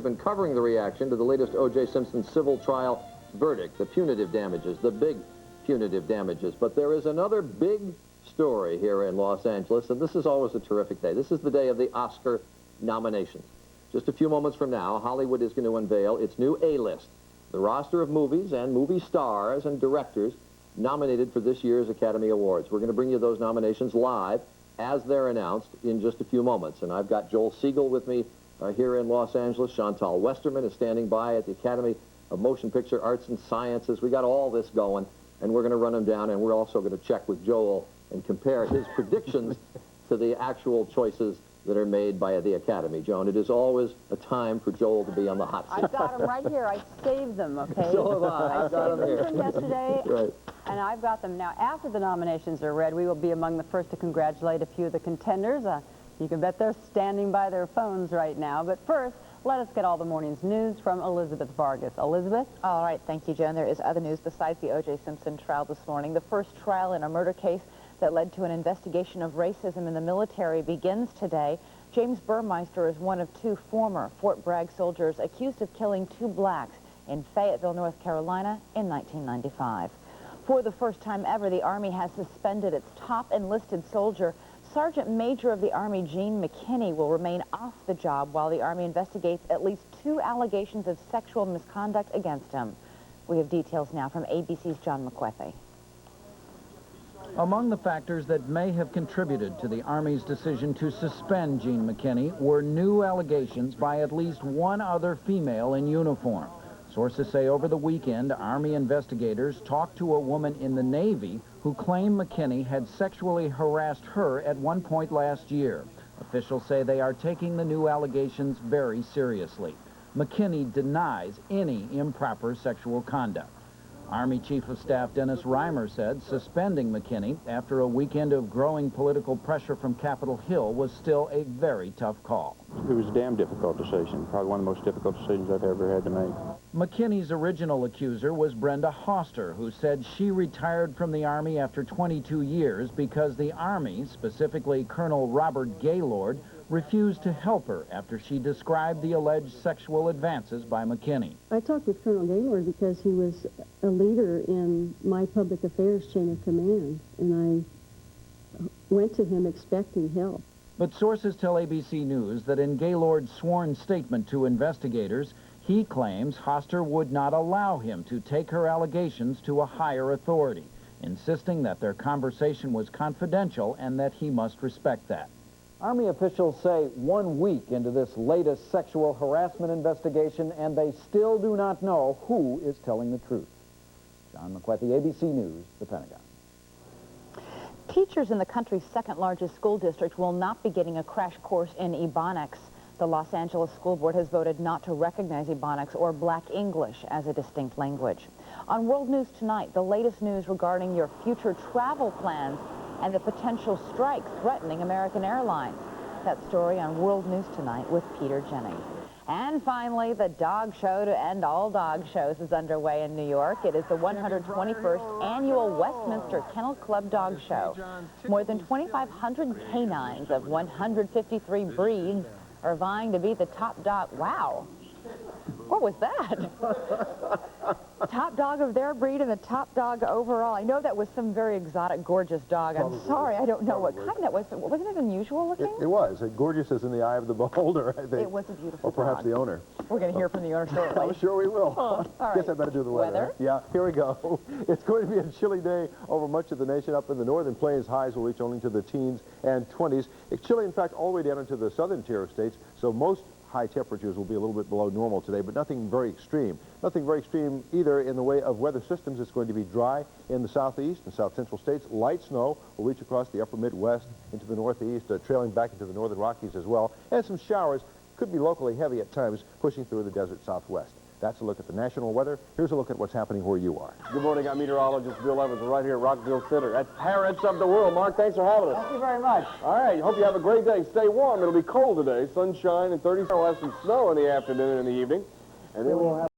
have been covering the reaction to the latest O.J. Simpson civil trial verdict, the punitive damages, the big punitive damages. But there is another big story here in Los Angeles, and this is always a terrific day. This is the day of the Oscar nominations. Just a few moments from now, Hollywood is going to unveil its new A-list, the roster of movies and movie stars and directors nominated for this year's Academy Awards. We're going to bring you those nominations live as they're announced in just a few moments. And I've got Joel Siegel with me here in Los Angeles. Chantal Westerman is standing by at the Academy of Motion Picture Arts and Sciences. We got all this going, and we're going to run them down, and we're also going to check with Joel and compare his predictions to the actual choices that are made by the Academy. Joan, it is always a time for Joel to be on the hot seat. I've got them right here. I saved them, okay? So have I. I saved them from yesterday, Right. and I've got them now. After the nominations are read, we will be among the first to congratulate a few of the contenders. You can bet they're standing by their phones right now. But first, let us get all the morning's news from Elizabeth Vargas. Elizabeth? All right, thank you, Joan. There is other news besides the O.J. Simpson trial this morning. The first trial in a murder case that led to an investigation of racism in the military begins today. James Burmeister is one of two former Fort Bragg soldiers accused of killing 2 blacks in Fayetteville, North Carolina in 1995. For the first time ever, the Army has suspended its top enlisted soldier. Sergeant Major of the Army, Gene McKinney, will remain off the job while the Army investigates at least 2 allegations of sexual misconduct against him. We have details now from ABC's John McWethy. Among the factors that may have contributed to the Army's decision to suspend Gene McKinney were new allegations by at least one other female in uniform. Sources say over the weekend, Army investigators talked to a woman in the Navy who claimed McKinney had sexually harassed her at one point last year. Officials say they are taking the new allegations very seriously. McKinney denies any improper sexual conduct. Army Chief of Staff Dennis Reimer said suspending McKinney after a weekend of growing political pressure from Capitol Hill was still a very tough call. It was a damn difficult decision, probably one of the most difficult decisions I've ever had to make. McKinney's original accuser was Brenda Hoster, who said she retired from the Army after 22 years because the Army, specifically Colonel Robert Gaylord, refused to help her after she described the alleged sexual advances by McKinney. I talked with Colonel Gaylord because he was a leader in my public affairs chain of command, and I went to him expecting help. But sources tell ABC News that in Gaylord's sworn statement to investigators, he claims Hoster would not allow him to take her allegations to a higher authority, insisting that their conversation was confidential and that he must respect that. Army officials say 1 week into this latest sexual harassment investigation, and they still do not know who is telling the truth. John McWethy, ABC News, the Pentagon. Teachers in the country's second-largest school district will not be getting a crash course in Ebonics. The Los Angeles School Board has voted not to recognize Ebonics or Black English as a distinct language. On World News Tonight, the latest news regarding your future travel plans and the potential strike threatening American Airlines. That story on World News Tonight with Peter Jennings. And finally, the dog show to end all dog shows is underway in New York. It is the 121st annual Westminster Kennel Club Dog Show. More than 2,500 canines of 153 breeds are vying to be the top dog. Wow. What was that? Top dog of their breed and the top dog overall. I know that was some very exotic, gorgeous dog. I'm sorry, I don't know what kind that was. Wasn't it unusual looking? It was. Gorgeous is in the eye of the beholder, I think. It was a beautiful Or perhaps dog. the owner. We're going to hear from the owner shortly. I'm sure we will. All right. Guess I better do the weather. Yeah, here we go. It's going to be a chilly day over much of the nation. Up in the northern plains, highs will reach only to the teens and 20s. It's chilly, in fact, all the way down into the southern tier of states, so most high temperatures will be a little bit below normal today, but nothing very extreme. Nothing very extreme either in the way of weather systems. It's going to be dry in the southeast and south central states. Light snow will reach across the upper Midwest into the northeast, trailing back into the northern Rockies as well. And some showers could be locally heavy at times, pushing through the desert southwest. That's a look at the national weather. Here's a look at what's happening where you are. Good morning. I'm meteorologist Bill Evans. We're right here at Rockville Center at Parents of the World. Mark, thanks for having us. Thank you very much. All right. Hope you have a great day. Stay warm. It'll be cold today. Sunshine and 30. We'll have some snow in the afternoon and in the evening. And then we'll have